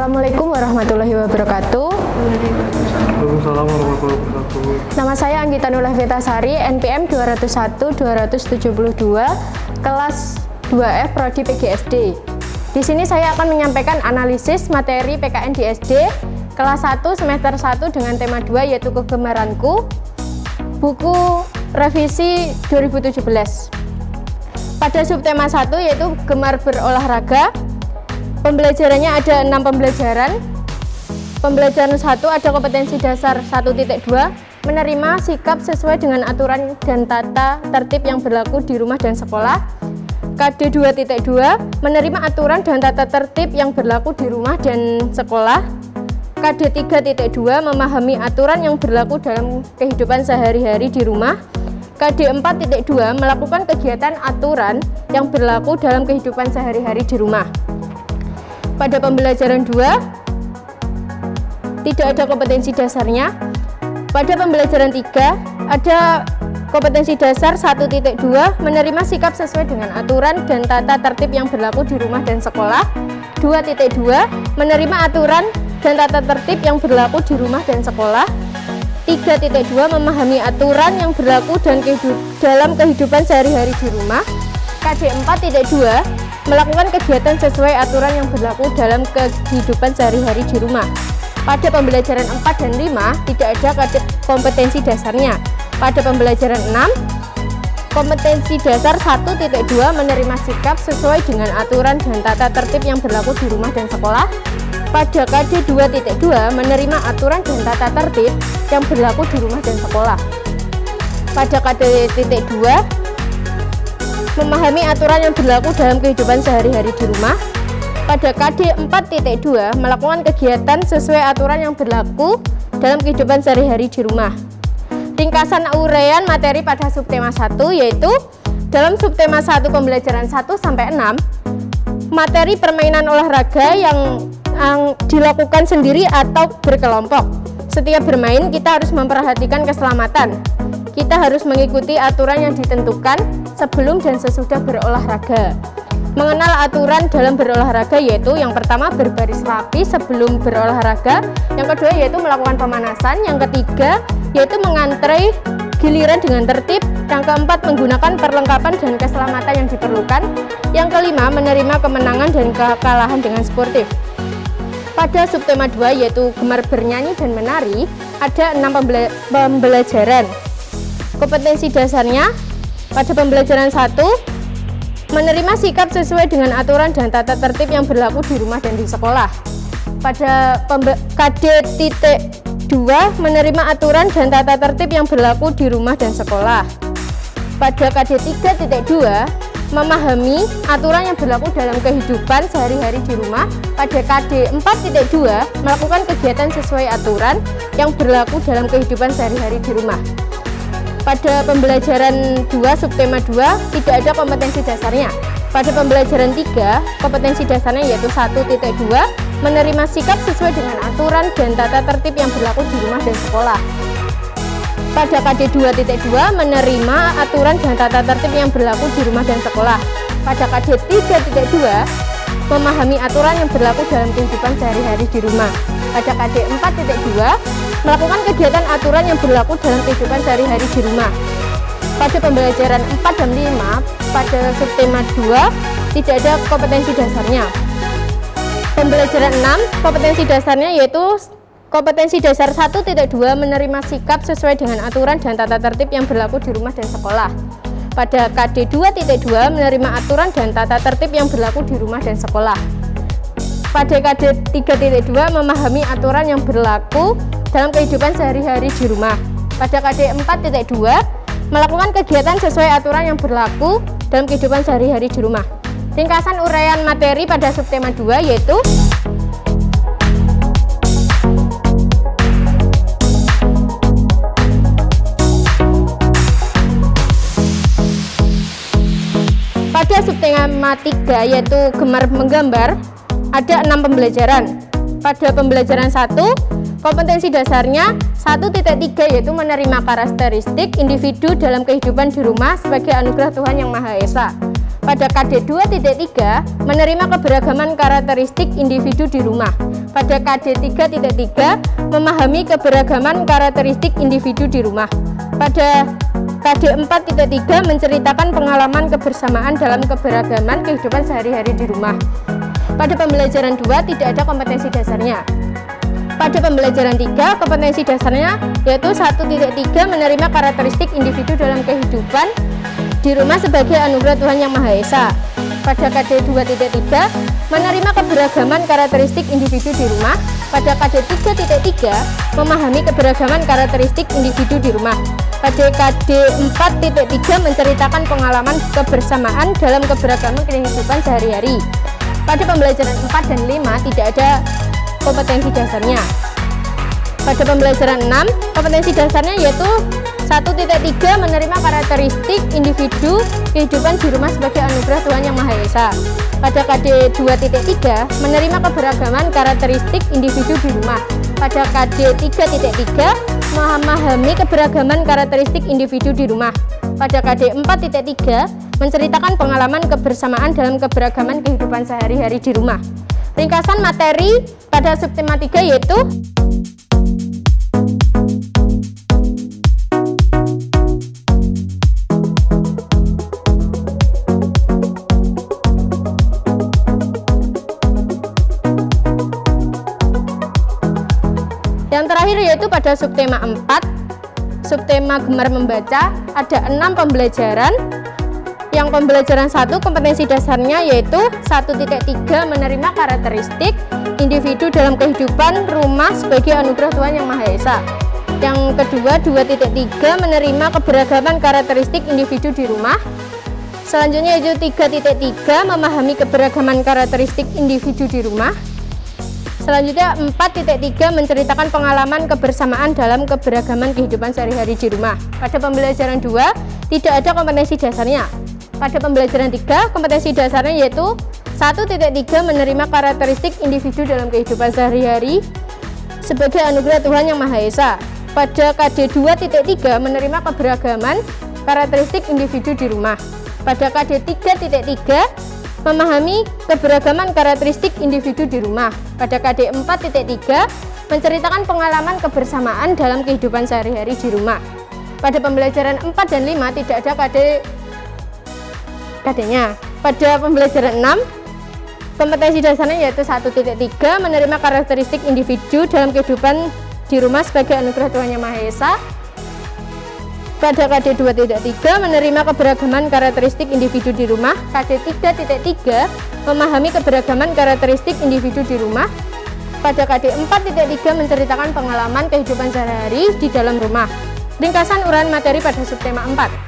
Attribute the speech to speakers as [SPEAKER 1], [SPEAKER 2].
[SPEAKER 1] Assalamualaikum warahmatullahi wabarakatuh.
[SPEAKER 2] Waalaikumsalam warahmatullahi wabarakatuh.
[SPEAKER 1] Nama saya Anggita Nurul Vitasari, NPM 201-272, kelas 2F Prodi PGSD. Di sini saya akan menyampaikan analisis materi PKN di SD kelas 1 semester 1 dengan tema 2 yaitu kegemaranku, buku revisi 2017. Pada subtema 1 yaitu gemar berolahraga, pembelajarannya ada 6 pembelajaran. Pembelajaran 1 ada kompetensi dasar 1.2, menerima sikap sesuai dengan aturan dan tata tertib yang berlaku di rumah dan sekolah. KD 2.2, menerima aturan dan tata tertib yang berlaku di rumah dan sekolah. KD 3.2, memahami aturan yang berlaku dalam kehidupan sehari-hari di rumah. KD 4.2, melakukan kegiatan aturan yang berlaku dalam kehidupan sehari-hari di rumah. Pada pembelajaran 2, tidak ada kompetensi dasarnya. Pada pembelajaran 3, ada kompetensi dasar 1.2, menerima sikap sesuai dengan aturan dan tata tertib yang berlaku di rumah dan sekolah. 2.2, menerima aturan dan tata tertib yang berlaku di rumah dan sekolah. 3.2, memahami aturan yang berlaku dan dalam kehidupan sehari-hari di rumah. KD 4.2, melakukan kegiatan sesuai aturan yang berlaku dalam kehidupan sehari-hari di rumah. Pada pembelajaran 4 dan 5 tidak ada kompetensi dasarnya. Pada pembelajaran 6, kompetensi dasar 1.2, menerima sikap sesuai dengan aturan dan tata tertib yang berlaku di rumah dan sekolah. Pada KD 2.2, menerima aturan dan tata tertib yang berlaku di rumah dan sekolah. Pada KD 2, memahami aturan yang berlaku dalam kehidupan sehari-hari di rumah. Pada KD 4.2, melakukan kegiatan sesuai aturan yang berlaku dalam kehidupan sehari-hari di rumah. Ringkasan uraian materi pada subtema 1 yaitu dalam subtema 1 pembelajaran 1-6, materi permainan olahraga yang dilakukan sendiri atau berkelompok. Setiap bermain kita harus memperhatikan keselamatan. Kita harus mengikuti aturan yang ditentukan sebelum dan sesudah berolahraga. Mengenal aturan dalam berolahraga yaitu yang pertama berbaris rapi sebelum berolahraga, yang kedua yaitu melakukan pemanasan, yang ketiga yaitu mengantre giliran dengan tertib, yang keempat menggunakan perlengkapan dan keselamatan yang diperlukan, yang kelima menerima kemenangan dan kekalahan dengan sportif. Pada subtema 2 yaitu gemar bernyanyi dan menari ada 6 pembelajaran. Kompetensi dasarnya pada pembelajaran 1, menerima sikap sesuai dengan aturan dan tata tertib yang berlaku di rumah dan di sekolah. Pada KD 2, menerima aturan dan tata tertib yang berlaku di rumah dan sekolah. Pada KD 3.2, memahami aturan yang berlaku dalam kehidupan sehari-hari di rumah. Pada KD 4.2, melakukan kegiatan sesuai aturan yang berlaku dalam kehidupan sehari-hari di rumah. Pada pembelajaran 2 subtema 2 tidak ada kompetensi dasarnya. Pada pembelajaran 3, kompetensi dasarnya yaitu 1.2, menerima sikap sesuai dengan aturan dan tata tertib yang berlaku di rumah dan sekolah. Pada KD 2.2, menerima aturan dan tata tertib yang berlaku di rumah dan sekolah. Pada KD 3.2, memahami aturan yang berlaku dalam kehidupan sehari-hari di rumah. Pada KD 4.2, melakukan kegiatan aturan yang berlaku dalam kehidupan sehari-hari di rumah. Pada pembelajaran 4 dan 5, pada subtema 2 tidak ada kompetensi dasarnya. Pembelajaran 6, kompetensi dasarnya yaitu kompetensi dasar 1.2, menerima sikap sesuai dengan aturan dan tata tertib yang berlaku di rumah dan sekolah. Pada KD 2.2, menerima aturan dan tata tertib yang berlaku di rumah dan sekolah. Pada KD 3.2, memahami aturan yang berlaku dalam kehidupan sehari-hari di rumah. Pada KD 4.2, melakukan kegiatan sesuai aturan yang berlaku dalam kehidupan sehari-hari di rumah. Ringkasan uraian materi pada subtema 2 yaitu pada subtema 3 yaitu gemar menggambar ada 6 pembelajaran. Pada pembelajaran 1, kompetensi dasarnya 1.3 yaitu menerima karakteristik individu dalam kehidupan di rumah sebagai anugerah Tuhan Yang Maha Esa. Pada KD 2.3 menerima keberagaman karakteristik individu di rumah. Pada KD 3.3 memahami keberagaman karakteristik individu di rumah. Pada KD 4.3 menceritakan pengalaman kebersamaan dalam keberagaman kehidupan sehari-hari di rumah. Pada pembelajaran 2 tidak ada kompetensi dasarnya. Pada pembelajaran 3 kompetensi dasarnya yaitu 1.3 menerima karakteristik individu dalam kehidupan di rumah sebagai anugerah Tuhan Yang Maha Esa. Pada KD 2.3 menerima keberagaman karakteristik individu di rumah. Pada KD 3.3 memahami keberagaman karakteristik individu di rumah. Pada KD 4.3 menceritakan pengalaman kebersamaan dalam keberagaman kehidupan sehari-hari. Pada pembelajaran 4 dan 5 tidak ada kompetensi dasarnya. Pada pembelajaran 6 kompetensi dasarnya yaitu 1.3 menerima karakteristik individu kehidupan di rumah sebagai anugerah Tuhan Yang Maha Esa. Pada KD 2.3 menerima keberagaman karakteristik individu di rumah. Pada KD 3.3 memahami keberagaman karakteristik individu di rumah. Pada KD 4.3 menceritakan pengalaman kebersamaan dalam keberagaman kehidupan sehari-hari di rumah. Ringkasan materi pada subtema 3 yaitu yang terakhir yaitu pada subtema 4, subtema gemar membaca, ada 6 pembelajaran. Yang pembelajaran 1 kompetensi dasarnya yaitu 1.3 menerima karakteristik individu dalam kehidupan rumah sebagai anugerah Tuhan Yang Maha Esa. Yang kedua 2.3 menerima keberagaman karakteristik individu di rumah. Selanjutnya yaitu 3.3 memahami keberagaman karakteristik individu di rumah. Selanjutnya 4.3 menceritakan pengalaman kebersamaan dalam keberagaman kehidupan sehari-hari di rumah. Pada pembelajaran 2 tidak ada kompetensi dasarnya. Pada pembelajaran 3 kompetensi dasarnya yaitu 1.3 menerima karakteristik individu dalam kehidupan sehari-hari sebagai anugerah Tuhan Yang Maha Esa. Pada KD 2.3 menerima keberagaman karakteristik individu di rumah. Pada KD 3.3 memahami keberagaman karakteristik individu di rumah. Pada KD 4.3 menceritakan pengalaman kebersamaan dalam kehidupan sehari-hari di rumah. Pada pembelajaran 4 dan 5 tidak ada KD-nya. Pada pembelajaran 6 kompetensi dasarnya yaitu 1.3 menerima karakteristik individu dalam kehidupan di rumah sebagai anugerah Tuhan Yang Maha Esa. Pada KD 2.3 menerima keberagaman karakteristik individu di rumah. KD 3.3 memahami keberagaman karakteristik individu di rumah. Pada KD 4.3 menceritakan pengalaman kehidupan sehari-hari di dalam rumah. Ringkasan uraian materi pada subtema 4.